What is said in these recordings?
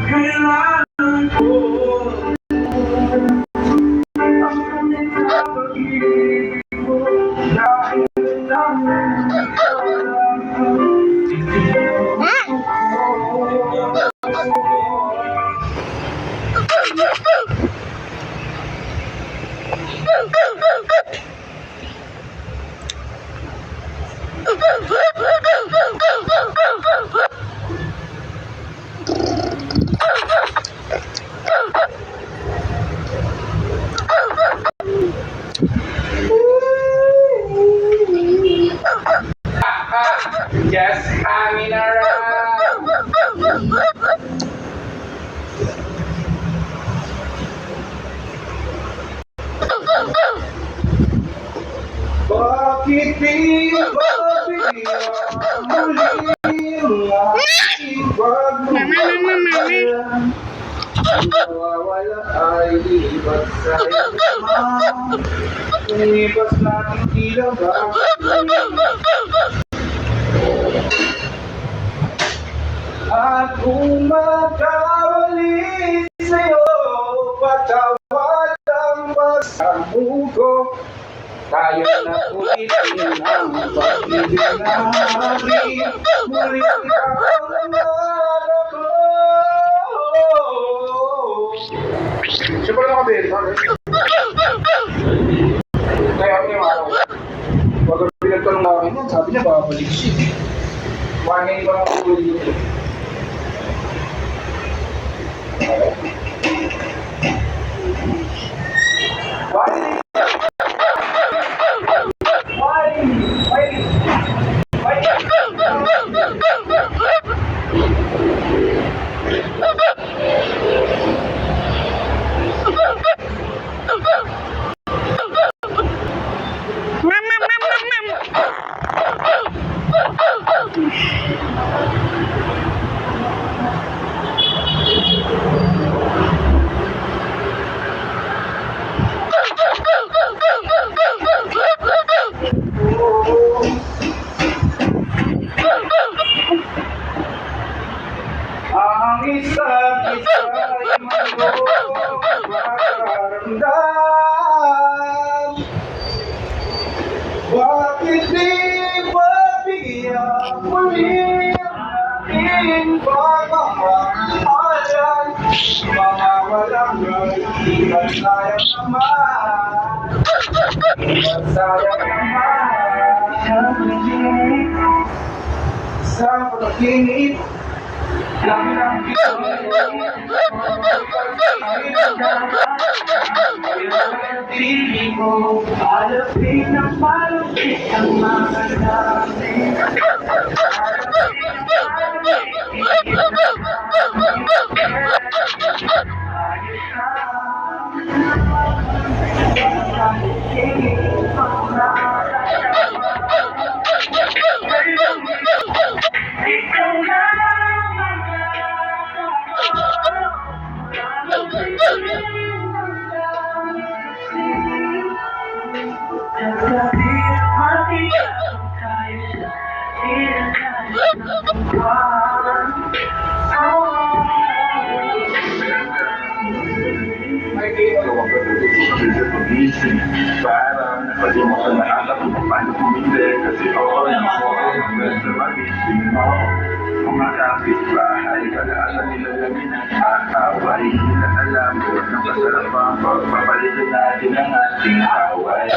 Kailangan ko ang pag-ibig mo dahil lang ikaw lang just hanging around. Bakit di ba bigyan muli ang aking pagmamahalan? Ang nawawala ay libat sa iyong Unipas natin tila ba? At kung magkawali sa'yo, patawad ang pagsamugo. Tayo na ulitin ang pag-ibig namin. Muli ikaw naman ako. Siyempre lang kami, kaya ako yung araw. Wag ang pinagtanong namin yan, sabi niya babalik siya. Wangin ko lang ako ulit. Ang isa't isa ay magpaparamdam. Bakit di ba bigyan muli ang aking pagmamahalan? Mga walang galing at sayang naman. Sayang naman sa pag-inip. Lagi lang ito pili mo, palapit ng palapit ang mga dami. Parang pwede mo ka naalap kung paano pumili kasi oo, sa magising mo mga kapitbahay pag-asa nila kami ng away na alam ko na masarap ang pagpapalitan natin ang ating away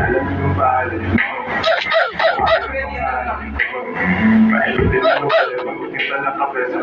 alam ko ba alam mo Mahilutin ako kaya mag-ukita na kape sa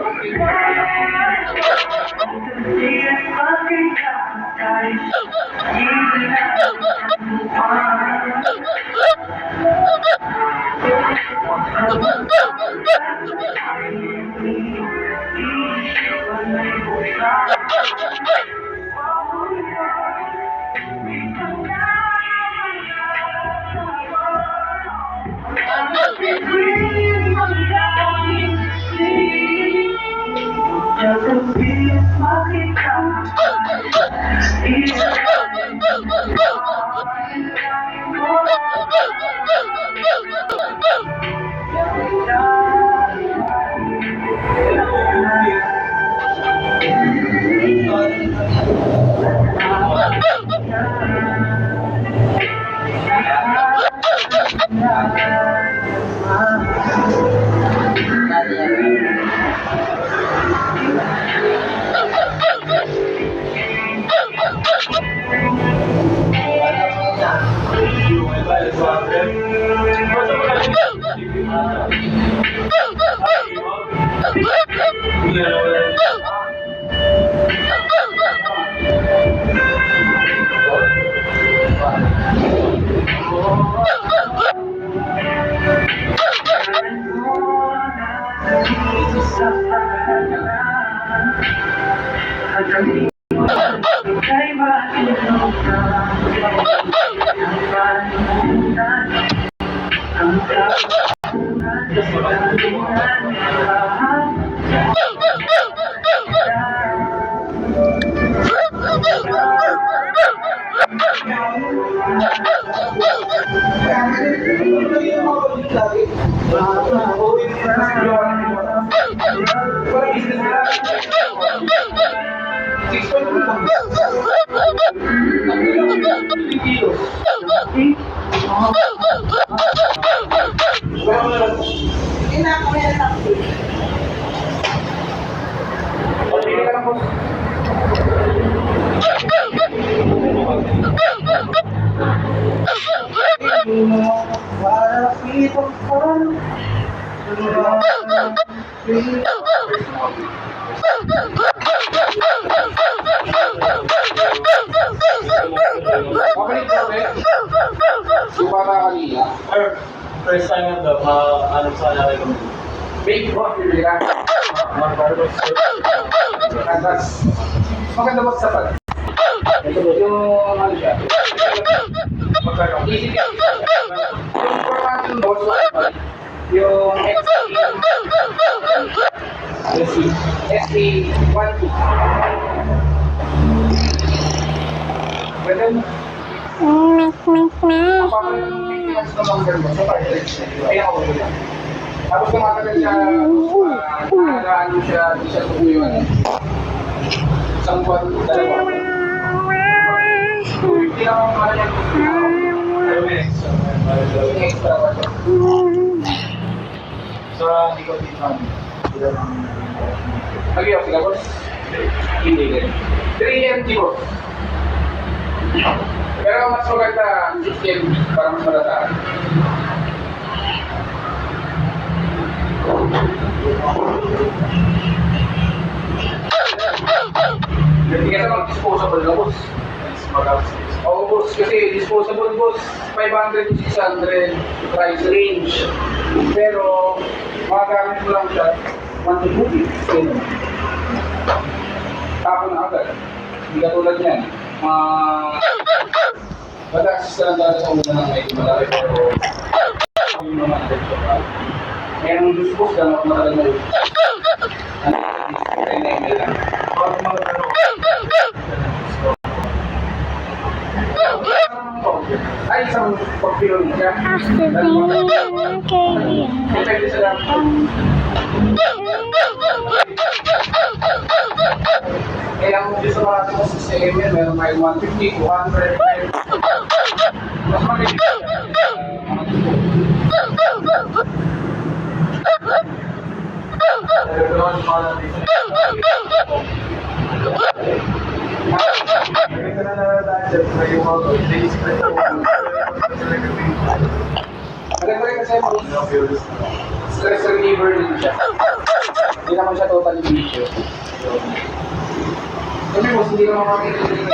Pili ka lang, boss. Pabalik ka, be. Sumama kanina. First time nga daw, ano sa nanay ko. Big boss, bibili ka. Atas. Maganda ba sa pala? Yung ano siya? Easy ka. Yung format yung boss, yung SE12. Pwede mo. Papalit ng maintenance ng mga ganun. Kaya ako wala. Tapos tumatagal siya, ano siya, di siya tubuyon. Isang buwan, dalawa. Hindi na akong mahal yan. Yung extra pa siya. So, hindi ko dito namin. Nagyaw sila, boss? Hindi din. 3 MT, boss. Pero mas maganda 6 para mas malataan. Hindi ka naman disposable na, boss. Oo, boss. Kasi disposable, boss. 500 to 600 price range. Pero, magagamit mo lang siya 1 to 2 weeks. Tapon na agad. Hindi ka tulad niyan. Mag-access ka lang dahil sa una ng medyo malaki. Pero, yung mga agad ka. Kaya nung dispose ka, matagal na yun. Ay, isang pagpilon siya. Depende sa lang. Kaya kung gusto natin mo sa CML, meron may 150, 200, mas magiging siya. Maganda rin kasi stress reliever din siya. Hindi naman siya totally issue. Sabi mo, hindi naman makikita.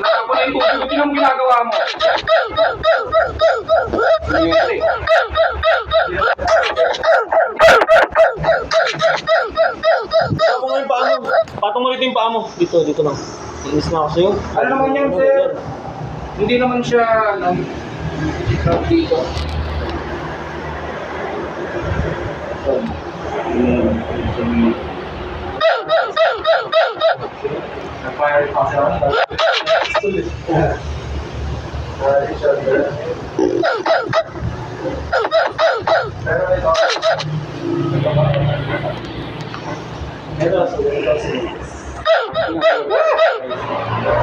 Nakapula yung tubig, hindi naman ginagawa mo. Ako nga yung paa mo. Patong ulit yung paa mo. Dito lang. Inis na ako sa'yo. Ano naman yan, sir? Hindi naman siya, dito. Nag-fire pa siya.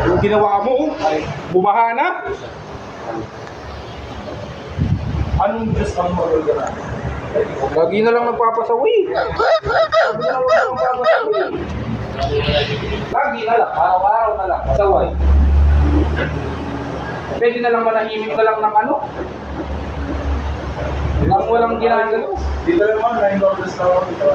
Yung ginawa mo, bumaha na. Anong Diyos ang magagawa? Lagi na lang nagpapasawi. Lagi na lang nagpapasawi. Lagi na lang, araw-araw na lang, pasaway. Pwede na lang manahimik na lang ng ano. Nang walang ginagano. Dito naman, 9 dollars na ako dito.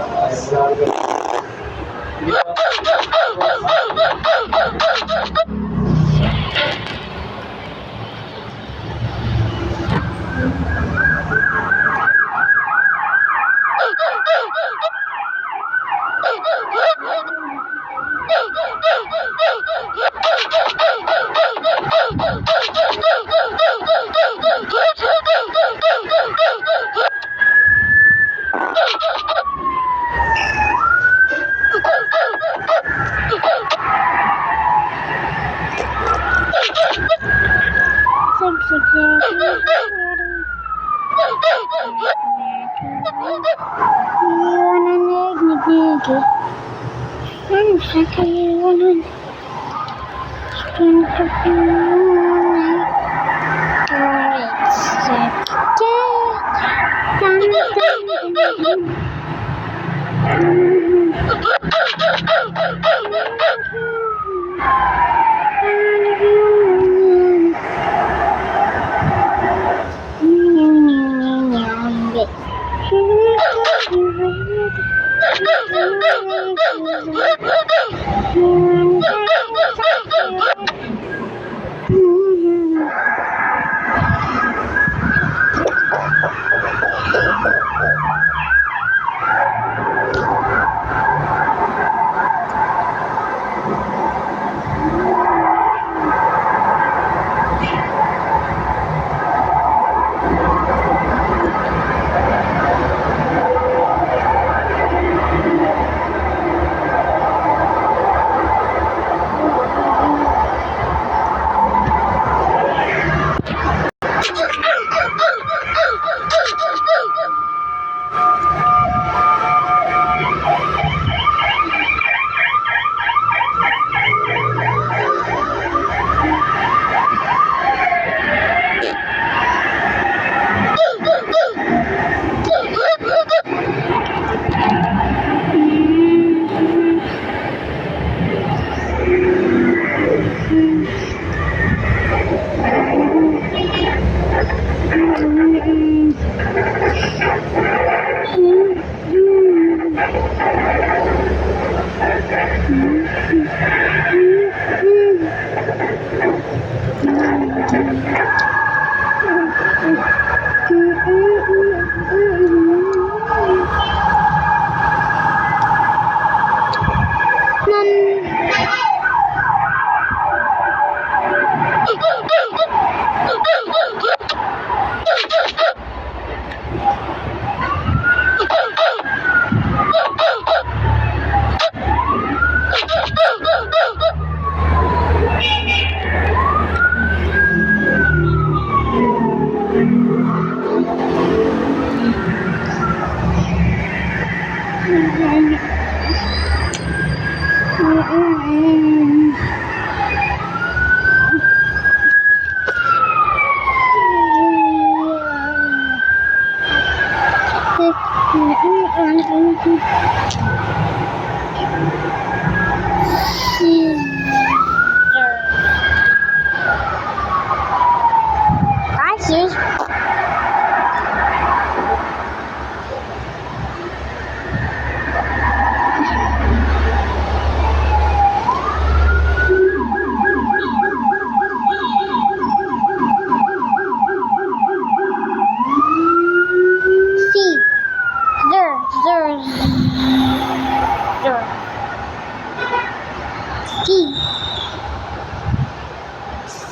Guys,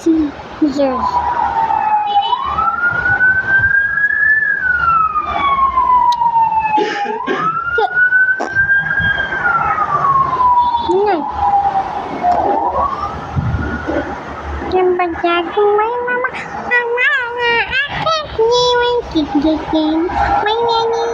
Scissors. Yang berjaga main mama akan nyiwin kikikin main nyanyi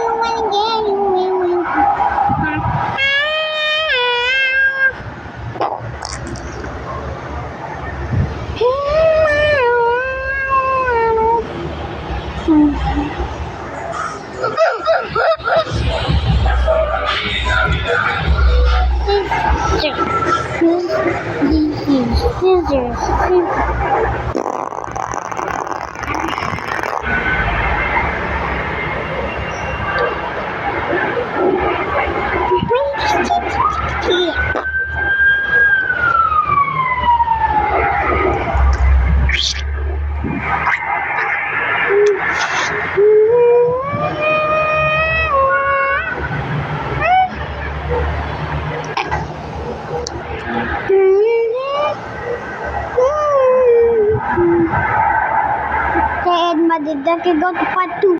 Kaya madagdag ikaw pa 2.